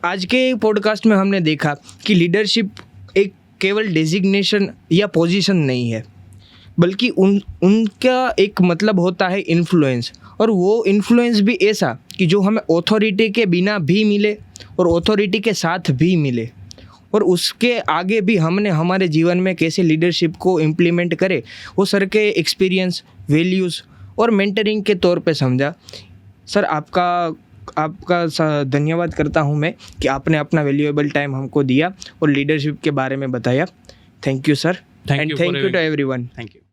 आज के पॉडकास्ट में हमने देखा कि लीडरशिप एक केवल डेजिग्नेशन या पोजीशन नहीं है, बल्कि उनका एक मतलब होता है इन्फ्लुएंस। और वो इन्फ्लुएंस भी ऐसा कि जो हमें ऑथोरिटी के बिना भी मिले और ऑथोरिटी के साथ भी मिले, और उसके आगे भी हमने हमारे जीवन में कैसे लीडरशिप को इम्प्लीमेंट करे, वो सर के एक्सपीरियंस, वैल्यूज़ और मेंटरिंग के तौर पे समझा। सर आपका धन्यवाद करता हूँ मैं कि आपने अपना वैल्यूएबल टाइम हमको दिया और लीडरशिप के बारे में बताया। Thank you sir, and thank you to everyone. Thank you.